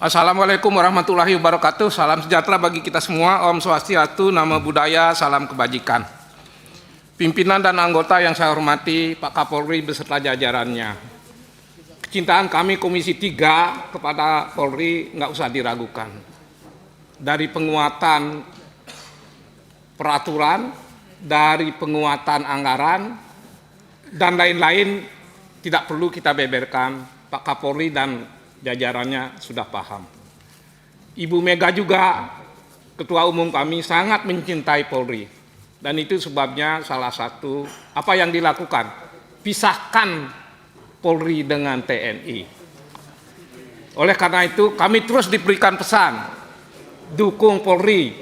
Assalamualaikum warahmatullahi wabarakatuh. Salam sejahtera bagi kita semua. Om Swastiastu, Namo Buddhaya, salam kebajikan. Pimpinan dan anggota yang saya hormati, Pak Kapolri beserta jajarannya. Kecintaan kami Komisi 3 kepada Polri nggak usah diragukan. Dari penguatan peraturan, dari penguatan anggaran, dan lain-lain tidak perlu kita beberkan. Pak Kapolri dan jajarannya sudah paham. Ibu Mega juga, Ketua Umum kami, sangat mencintai Polri. Dan itu sebabnya salah satu apa yang dilakukan, pisahkan Polri dengan TNI. Oleh karena itu kami terus diberikan pesan, dukung Polri.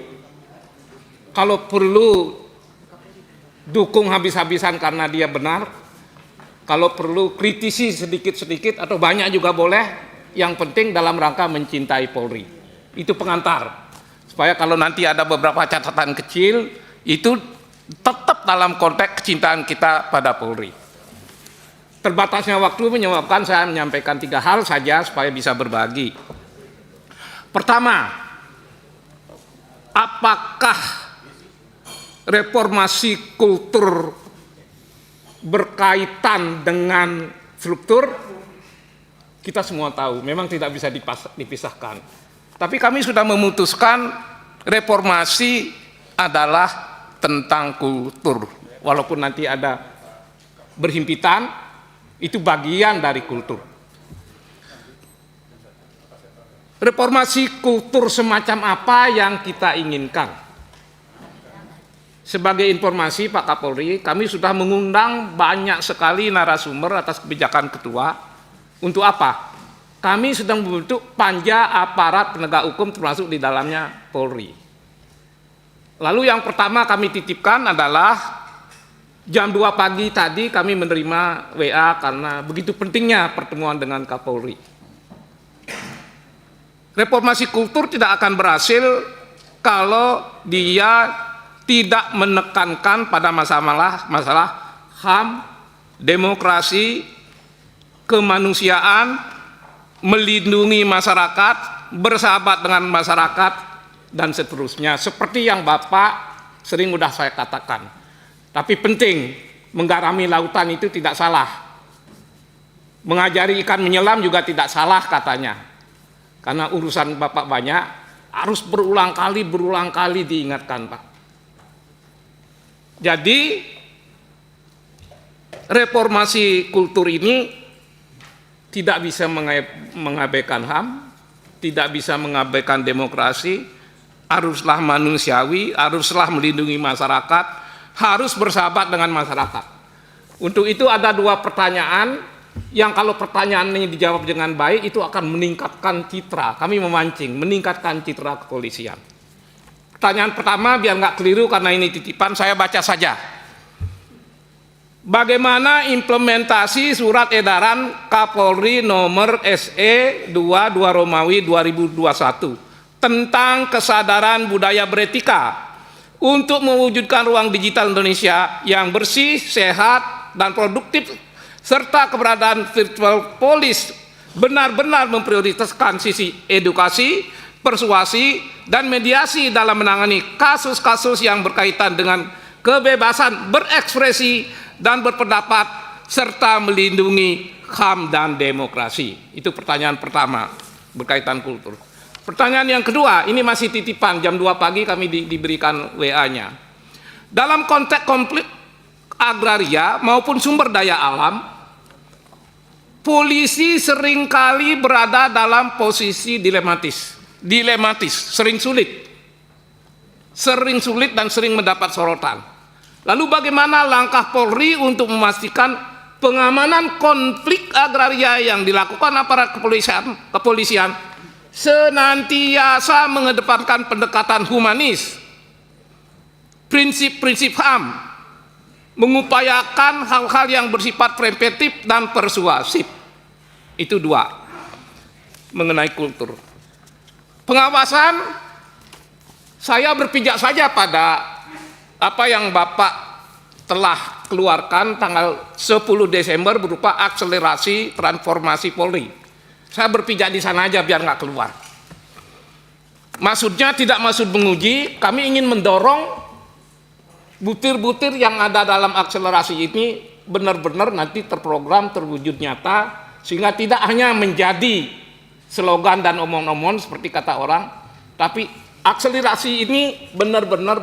Kalau perlu dukung habis-habisan karena dia benar, kalau perlu kritisi sedikit-sedikit atau banyak juga boleh, yang penting dalam rangka mencintai Polri. Itu pengantar, supaya kalau nanti ada beberapa catatan kecil, itu tetap dalam konteks kecintaan kita pada Polri. Terbatasnya waktu menyebabkan saya menyampaikan 3 hal saja supaya bisa berbagi. Pertama, apakah reformasi kultur berkaitan dengan struktur? Kita semua tahu, memang tidak bisa dipisahkan. Tapi kami sudah memutuskan reformasi adalah tentang kultur. Walaupun nanti ada berhimpitan, itu bagian dari kultur. Reformasi kultur semacam apa yang kita inginkan? Sebagai informasi Pak Kapolri, kami sudah mengundang banyak sekali narasumber atas kebijakan ketua. Untuk apa? Kami sedang membentuk panja aparat penegak hukum termasuk di dalamnya Polri. Lalu yang pertama kami titipkan adalah jam 2 pagi tadi kami menerima WA karena begitu pentingnya pertemuan dengan Kapolri. Reformasi kultur tidak akan berhasil kalau dia tidak menekankan pada masalah HAM, demokrasi, kemanusiaan, melindungi masyarakat, bersahabat dengan masyarakat, dan seterusnya. Seperti yang Bapak sering udah saya katakan. Tapi penting, menggarami lautan itu tidak salah. Mengajari ikan menyelam juga tidak salah katanya. Karena urusan Bapak banyak, harus berulang kali diingatkan, Pak. Jadi, reformasi kultur ini tidak bisa mengabaikan HAM, tidak bisa mengabaikan demokrasi, haruslah manusiawi, haruslah melindungi masyarakat, harus bersahabat dengan masyarakat. Untuk itu ada 2 pertanyaan yang kalau pertanyaan ini dijawab dengan baik itu akan meningkatkan citra. Kami memancing, meningkatkan citra kepolisian. Pertanyaan pertama biar nggak keliru karena ini titipan, saya baca saja. Bagaimana implementasi surat edaran Kapolri nomor SE 22 Romawi 2021 tentang kesadaran budaya beretika untuk mewujudkan ruang digital Indonesia yang bersih, sehat, dan produktif, serta keberadaan virtual police benar-benar memprioritaskan sisi edukasi, persuasi, dan mediasi dalam menangani kasus-kasus yang berkaitan dengan kebebasan berekspresi dan berpendapat, serta melindungi HAM dan demokrasi. Itu pertanyaan pertama, berkaitan kultur. Pertanyaan yang kedua, ini masih titipan, jam 2 pagi kami diberikan WA-nya. Dalam konteks konflik agraria maupun sumber daya alam, polisi seringkali berada dalam posisi dilematis, sering sulit dan sering mendapat sorotan. Lalu bagaimana langkah Polri untuk memastikan pengamanan konflik agraria yang dilakukan aparat kepolisian senantiasa mengedepankan pendekatan humanis, prinsip-prinsip HAM, mengupayakan hal-hal yang bersifat preventif dan persuasif. Itu 2 mengenai kultur. Pengawasan, saya berpijak saja pada apa yang Bapak telah keluarkan tanggal 10 Desember berupa akselerasi transformasi Polri. Saya berpijak di sana aja biar nggak keluar. Maksudnya tidak maksud menguji, kami ingin mendorong butir-butir yang ada dalam akselerasi ini benar-benar nanti terprogram, terwujud nyata, sehingga tidak hanya menjadi slogan dan omong-omong seperti kata orang, tapi akselerasi ini benar-benar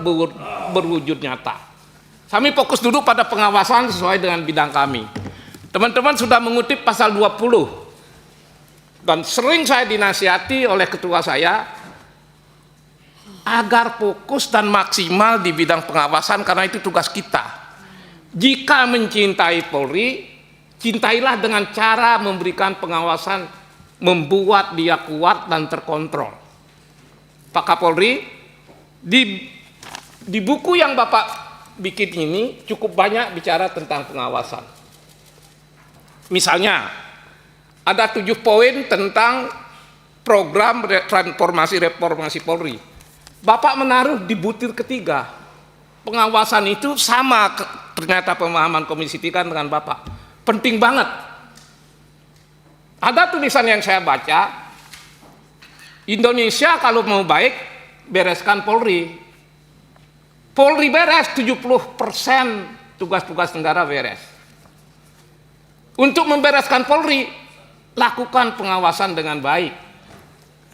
berwujud nyata. Kami fokus dulu pada pengawasan sesuai dengan bidang kami. Teman-teman sudah mengutip pasal 20, dan sering saya dinasihati oleh ketua saya agar fokus dan maksimal di bidang pengawasan, karena itu tugas kita. Jika mencintai Polri, cintailah dengan cara memberikan pengawasan, membuat dia kuat dan terkontrol. Pak Kapolri, di buku yang Bapak bikin ini cukup banyak bicara tentang pengawasan. Misalnya, ada 7 poin tentang program reformasi Polri. Bapak menaruh di butir ketiga. Pengawasan itu sama ternyata pemahaman Komisi 3 dengan Bapak. Penting banget. Ada tulisan yang saya baca, Indonesia kalau mau baik, bereskan Polri. Polri beres, 70% tugas-tugas negara beres. Untuk membereskan Polri, lakukan pengawasan dengan baik.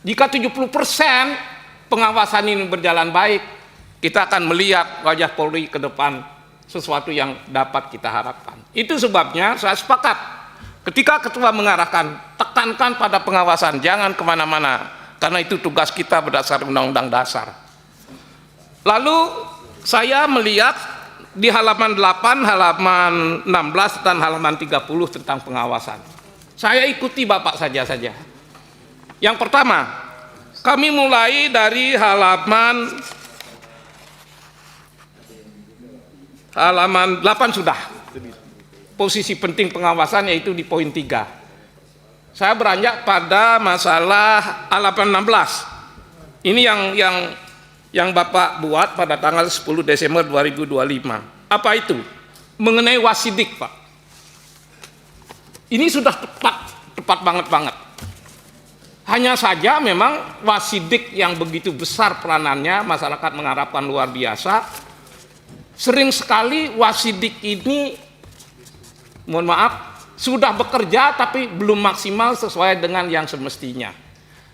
Jika 70% pengawasan ini berjalan baik, kita akan melihat wajah Polri ke depan sesuatu yang dapat kita harapkan. Itu sebabnya saya sepakat ketika ketua mengarahkan, tekankan pada pengawasan, jangan kemana-mana, karena itu tugas kita berdasar Undang-Undang Dasar. Lalu saya melihat di halaman 8, halaman 16, dan halaman 30 tentang pengawasan. Saya ikuti Bapak saja. Yang pertama, kami mulai dari halaman 8 sudah. Posisi penting pengawasan yaitu di poin 3. Saya beranjak pada masalah halaman 16. Ini yang Bapak buat pada tanggal 10 Desember 2025. Apa itu? Mengenai wasidik, Pak. Ini sudah tepat banget. Hanya saja memang wasidik yang begitu besar peranannya, masyarakat mengharapkan luar biasa. Sering sekali wasidik ini, mohon maaf, sudah bekerja tapi belum maksimal sesuai dengan yang semestinya.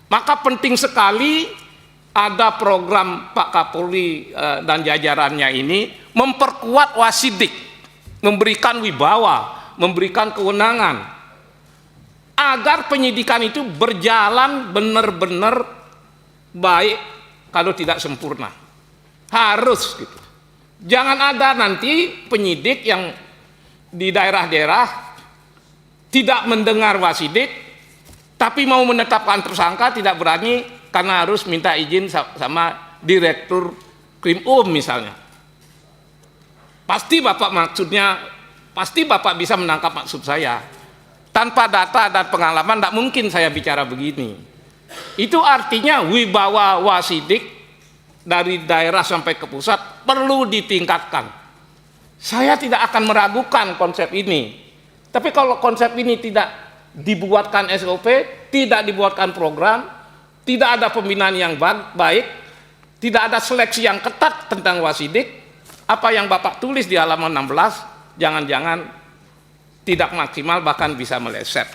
Maka penting sekali ada program Pak Kapolri dan jajarannya ini memperkuat wasidik, memberikan wibawa, memberikan kewenangan, agar penyidikan itu berjalan benar-benar baik, kalau tidak sempurna. Harus gitu. Jangan ada nanti penyidik yang di daerah-daerah tidak mendengar wasidik, tapi mau menetapkan tersangka tidak berani karena harus minta izin sama direktur Krim misalnya. Pasti Bapak bisa menangkap maksud saya. Tanpa data dan pengalaman tidak mungkin saya bicara begini. Itu artinya wibawa wasidik dari daerah sampai ke pusat perlu ditingkatkan. Saya tidak akan meragukan konsep ini. Tapi kalau konsep ini tidak dibuatkan SOP, tidak dibuatkan program, tidak ada pembinaan yang baik, tidak ada seleksi yang ketat tentang wasidik, apa yang Bapak tulis di halaman 16, jangan-jangan tidak maksimal, bahkan bisa meleset.